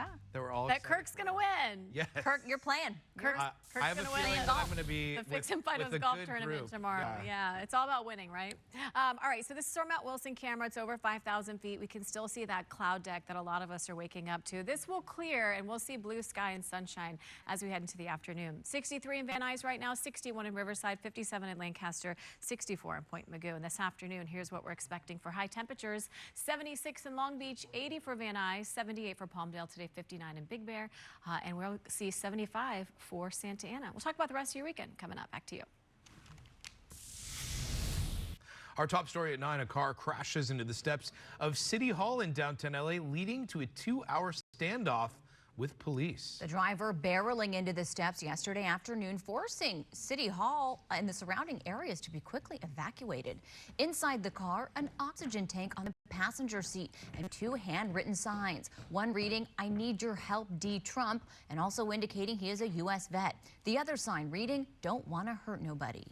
Yeah. that we're all that excited Kirk's for. going to win. Yes. Kirk, you're playing. Kirk's I have going a to win feeling that I'm going to be the Fix with and Fidos a golf good tournament group. tomorrow. Yeah, it's all about winning, right? All right, so this is our Mount Wilson camera. It's over 5,000 feet. We can still see that cloud deck that a lot of us are waking up to. This will clear, and we'll see blue sky and sunshine as we head into the afternoon. 63 in Van Nuys right now, 61 in Riverside, 57 in Lancaster, 64 in Point Mugu. And this afternoon, here's what we're expecting for high temperatures. 76 in Long Beach, 80 for Van Nuys, 78 for Palmdale today, 59 in Big Bear, and we'll see 75 for Santa Ana. We'll talk about the rest of your weekend coming up. Back to you. Our top story at 9, a car crashes into the steps of City Hall in downtown LA, leading to a 2-hour standoff with police. The driver barreling into the steps yesterday afternoon, forcing City Hall and the surrounding areas to be quickly evacuated. Inside the car, an oxygen tank on the passenger seat and 2 handwritten signs. One reading, "I need your help, D. Trump," and also indicating he is a U.S. vet. The other sign reading, "Don't want to hurt nobody."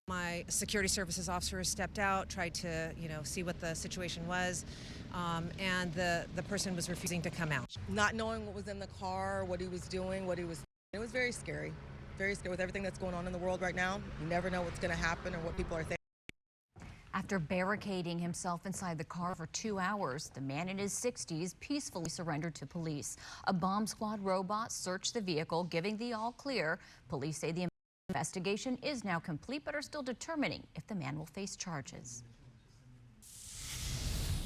My security services officer stepped out, tried to, see what the situation was, and the person was refusing to come out. Not knowing what was in the car, what he was doing, it was very scary. Very scary with everything that's going on in the world right now. You never know what's going to happen or what people are thinking. After barricading himself inside the car for 2 hours, the man in his 60s peacefully surrendered to police. A bomb squad robot searched the vehicle, giving the all clear. Police say the investigation is now complete, but are still determining if the man will face charges.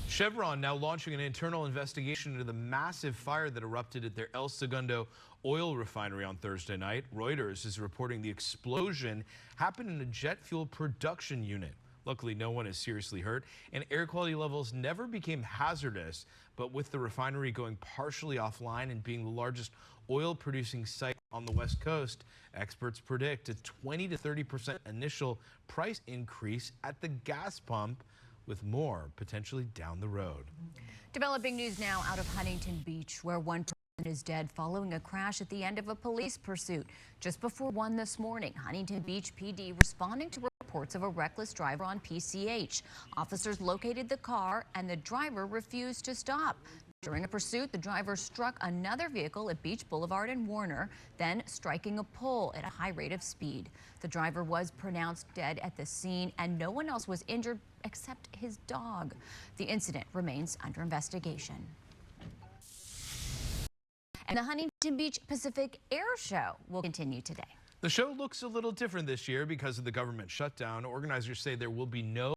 Chevron now launching an internal investigation into the massive fire that erupted at their El Segundo oil refinery on Thursday night. Reuters is reporting the explosion happened in a jet fuel production unit. Luckily, no one is seriously hurt, and air quality levels never became hazardous. But with the refinery going partially offline and being the largest oil-producing site on the West Coast, experts predict a 20 to 30% initial price increase at the gas pump, with more potentially down the road. Developing news now out of Huntington Beach, where one person is dead following a crash at the end of a police pursuit. Just before 1 this morning, Huntington Beach PD responding to reports of a reckless driver on PCH. Officers located the car and the driver refused to stop. During a pursuit, the driver struck another vehicle at Beach Boulevard and Warner, then striking a pole at a high rate of speed. The driver was pronounced dead at the scene, and no one else was injured except his dog. The incident remains under investigation. And the Huntington Beach Pacific Air Show will continue today. The show looks a little different this year because of the government shutdown. Organizers say there will be no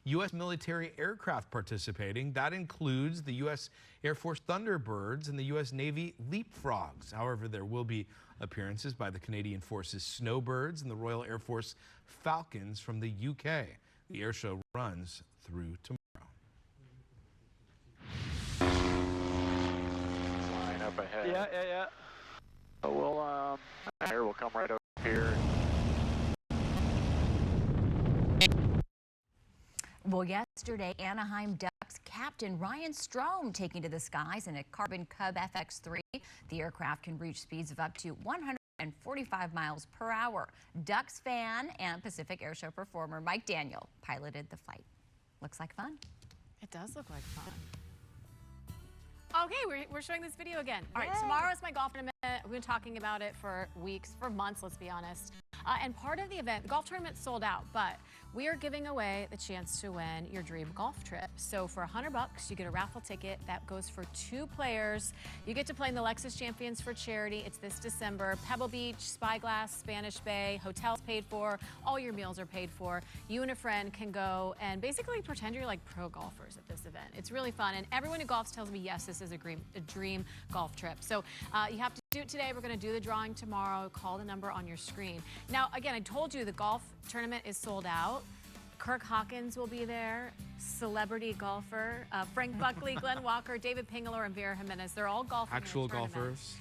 U.S. military aircraft participating. That includes the U.S. Air Force Thunderbirds and the U.S. Navy Leapfrogs. However, there will be appearances by the Canadian Forces Snowbirds and the Royal Air Force Falcons from the UK. The air show runs through tomorrow. Line up ahead. Yeah. We'll come right over here. Well, yesterday, Anaheim Ducks captain Ryan Strome taking to the skies in a Carbon Cub FX3. The aircraft can reach speeds of up to 145 miles per hour. Ducks fan and Pacific Air Show performer Mike Daniel piloted the flight. Looks like fun. It does look like fun. Okay, we're showing this video again. All right, tomorrow's my golf in a minute. We've been talking about it for weeks, for months, let's be honest. And part of the event, the golf tournament sold out, but we are giving away the chance to win your dream golf trip. So for $100, you get a raffle ticket that goes for 2 players. You get to play in the Lexus Champions for charity. It's this December. Pebble Beach, Spyglass, Spanish Bay, hotels paid for, all your meals are paid for. You and a friend can go and basically pretend you're like pro golfers at this event. It's really fun, and everyone who golfs tells me, yes, this is a dream golf trip. So you have to do it today. We're going to do the drawing tomorrow. Call the number on your screen. Now, again, I told you the golf tournament is sold out. Kirk Hawkins will be there, celebrity golfer, Frank Buckley, Glenn Walker, David Pingler, and Vera Jimenez. They're all golfing. Actual in the tournament. golfers.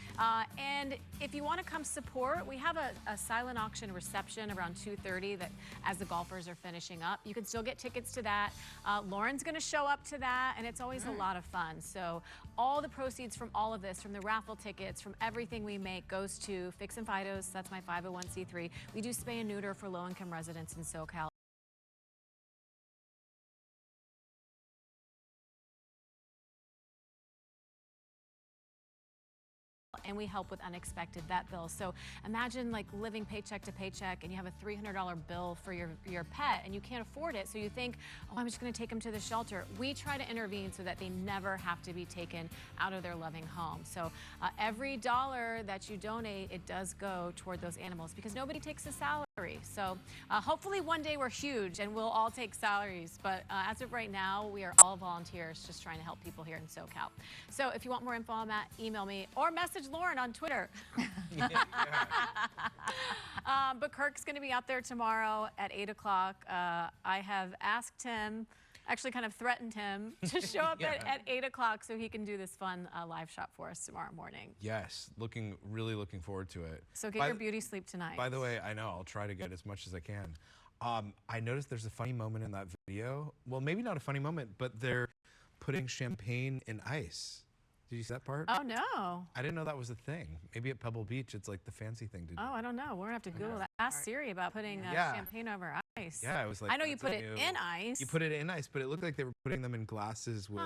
And if you want to come support, we have a silent auction reception around 2:30 that as the golfers are finishing up. You can still get tickets to that. Lauren's going to show up to that, and it's always a lot of fun. So all the proceeds from all of this, from the raffle tickets, from everything we make, goes to Fix and Fidos. That's my 501c3. We do spay and neuter for low-income residents in SoCal. and we help with unexpected vet bills. So imagine like living paycheck to paycheck and you have a $300 bill for your pet and you can't afford it. So you think, oh, I'm just going to take them to the shelter. We try to intervene so that they never have to be taken out of their loving home. So every dollar that you donate, it does go toward those animals because nobody takes a salary. So hopefully one day we're huge and we'll all take salaries. But as of right now, we are all volunteers just trying to help people here in SoCal. So if you want more info on that, email me or message Lauren on Twitter. But Kirk's going to be out there tomorrow at 8 o'clock. I have asked him, actually kind of threatened him to show up at 8 o'clock so he can do this fun live shot for us tomorrow morning. Yes, really looking forward to it. So get your beauty sleep tonight. By the way, I know, I'll try to get as much as I can. I noticed there's a funny moment in that video. Well, maybe not a funny moment, but they're putting champagne in ice. Did you see that part? Oh, no. I didn't know that was a thing. Maybe at Pebble Beach, it's like the fancy thing to do. Oh, I don't know. We're going to have to Google that. Ask Siri about putting champagne over ice. Yeah, it was like. I know you put it in ice. You put it in ice, but it looked like they were putting them in glasses with.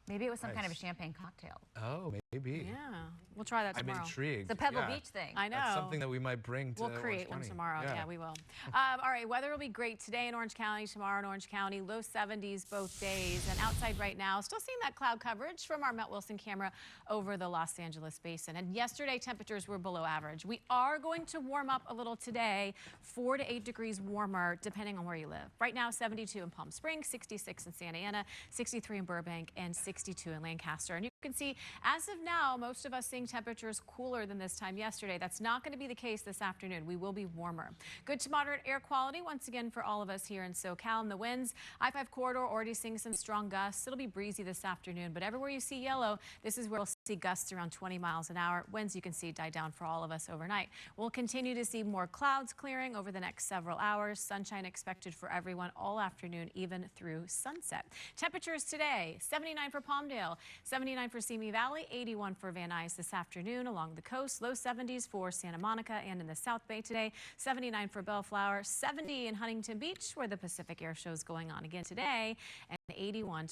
Maybe it was some kind of a champagne cocktail. Oh, maybe. Yeah, we'll try that tomorrow. I'm intrigued. The Pebble Beach thing. I know. That's something that we might bring to We'll create one tomorrow. Yeah, we will. All right, weather will be great today in Orange County, tomorrow in Orange County, low 70s both days. And outside right now, still seeing that cloud coverage from our Met Wilson camera over the Los Angeles basin. And yesterday, temperatures were below average. We are going to warm up a little today, 4 to 8 degrees warmer, depending on where you live. Right now, 72 in Palm Springs, 66 in Santa Ana, 63 in Burbank, and 62 in Lancaster. And you can see, as of now, most of us seeing temperatures cooler than this time yesterday. That's not going to be the case this afternoon. We will be warmer. Good to moderate air quality once again for all of us here in SoCal. And the winds, I-5 corridor already seeing some strong gusts. It'll be breezy this afternoon, but everywhere you see yellow, this is where we'll see gusts around 20 miles an hour. Winds, you can see, die down for all of us overnight. We'll continue to see more clouds clearing over the next several hours. Sunshine expected for everyone all afternoon, even through sunset. Temperatures today, 79 for Palmdale, 79 for Simi Valley, 81 for Van Nuys this afternoon along the coast, low 70s for Santa Monica and in the South Bay today, 79 for Bellflower, 70 in Huntington Beach where the Pacific Air Show is going on again today, and 81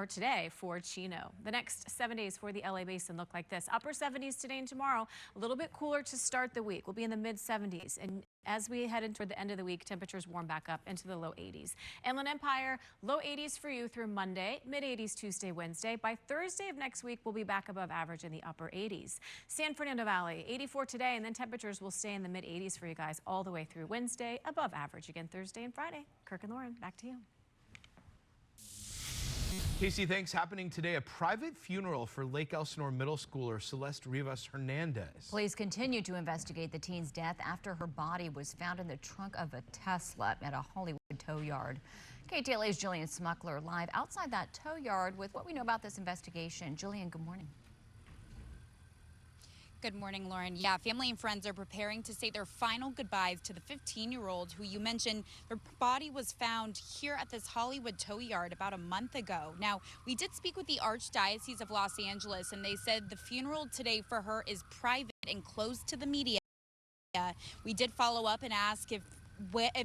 today for Chino. The next 7 days for the LA Basin look like this. Upper 70s today and tomorrow, a little bit cooler to start the week. We'll be in the mid 70s. And as we head toward the end of the week, temperatures warm back up into the low 80s. Inland Empire, low 80s for you through Monday, mid 80s Tuesday, Wednesday. By Thursday of next week, we'll be back above average in the upper 80s. San Fernando Valley, 84 today, and then temperatures will stay in the mid 80s for you guys all the way through Wednesday, above average again Thursday and Friday. Kirk and Lauren, back to you. Casey, thanks. Happening today, a private funeral for Lake Elsinore middle schooler Celeste Rivas Hernandez. Police continue to investigate the teen's death after her body was found in the trunk of a Tesla at a Hollywood tow yard. KTLA's Jillian Smuckler live outside that tow yard with what we know about this investigation. Jillian, good morning. Good morning, Lauren. Yeah, family and friends are preparing to say their final goodbyes to the 15-year-old who you mentioned. Her body was found here at this Hollywood tow yard about a month ago. Now, we did speak with the Archdiocese of Los Angeles, and they said the funeral today for her is private and closed to the media. We did follow up and ask if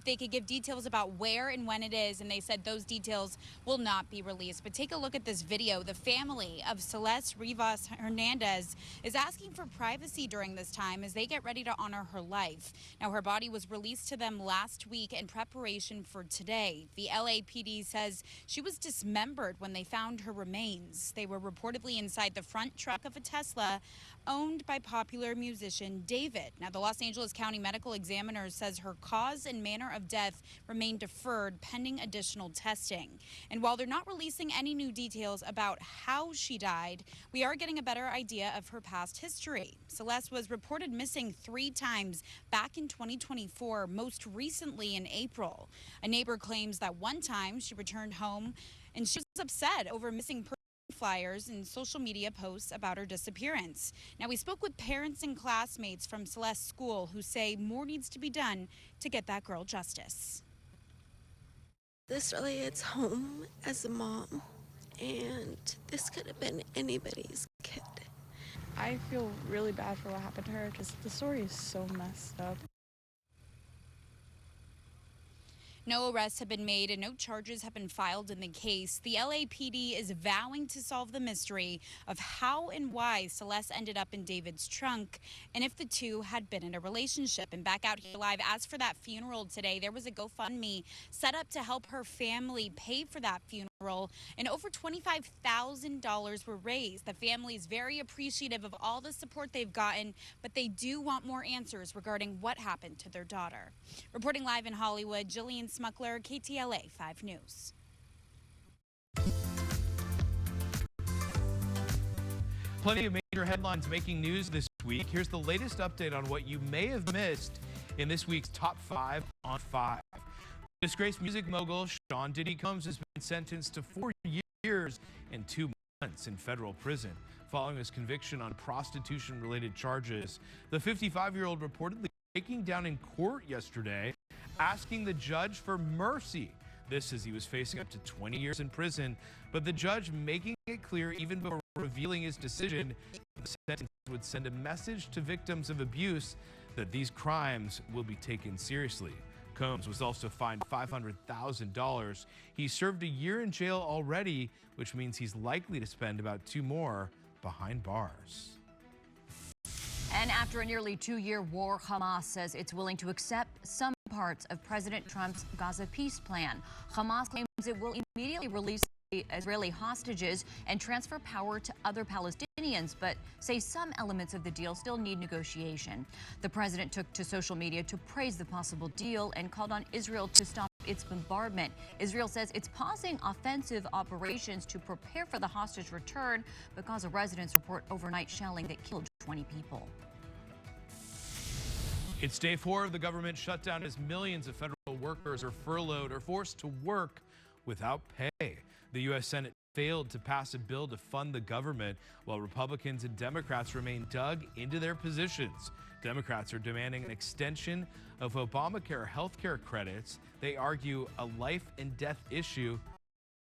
they could give details about where and when it is, and they said those details will not be released. But take a look at this video. The family of Celeste Rivas Hernandez is asking for privacy during this time as they get ready to honor her life. Now, her body was released to them last week in preparation for today. The LAPD says she was dismembered when they found her remains. They were reportedly inside the front truck of a Tesla owned by popular musician David. Now, the Los Angeles County Medical Examiner says her cause and manner of death remain deferred pending additional testing. And while they're not releasing any new details about how she died, we are getting a better idea of her past history. Celeste was reported missing 3 times back in 2024, most recently in April. A neighbor claims that one time she returned home and she was upset over missing flyers and social media posts about her disappearance. Now, we spoke with parents and classmates from Celeste's school who say more needs to be done to get that girl justice. This really hits home as a mom, and this could have been anybody's kid. I feel really bad for what happened to her. Just the story is so messed up. No arrests have been made and no charges have been filed in the case. The LAPD is vowing to solve the mystery of how and why Celeste ended up in David's trunk and if the two had been in a relationship. And back out here live, as for that funeral today, there was a GoFundMe set up to help her family pay for that funeral, and over $25,000 were raised. The family is very appreciative of all the support they've gotten, but they do want more answers regarding what happened to their daughter. Reporting live in Hollywood, Jillian Smuckler, KTLA 5 News. Plenty of major headlines making news this week. Here's the latest update on what you may have missed in this week's Top 5 on 5. Disgraced music mogul Sean Diddy Combs has been sentenced to 4 years and 2 months in federal prison following his conviction on prostitution-related charges. The 55-year-old reportedly breaking down in court yesterday, asking the judge for mercy. This as he was facing up to 20 years in prison, but the judge making it clear even before revealing his decision, the sentence would send a message to victims of abuse that these crimes will be taken seriously. Combs was also fined $500,000. He served a year in jail already, which means he's likely to spend about 2 more behind bars. And after a nearly 2-year war, Hamas says it's willing to accept some parts of President Trump's Gaza peace plan. Hamas claims it will immediately release the Israeli hostages and transfer power to other Palestinians, but say some elements of the deal still need negotiation. The president took to social media to praise the possible deal and called on Israel to stop its bombardment. Israel says it's pausing offensive operations to prepare for the hostage return, but Gaza residents report overnight shelling that killed 20 people. It's day 4 of the government shutdown as millions of federal workers are furloughed or forced to work without pay. The U.S. Senate failed to pass a bill to fund the government, while Republicans and Democrats remain dug into their positions. Democrats are demanding an extension of Obamacare health care credits. They argue a life and death issue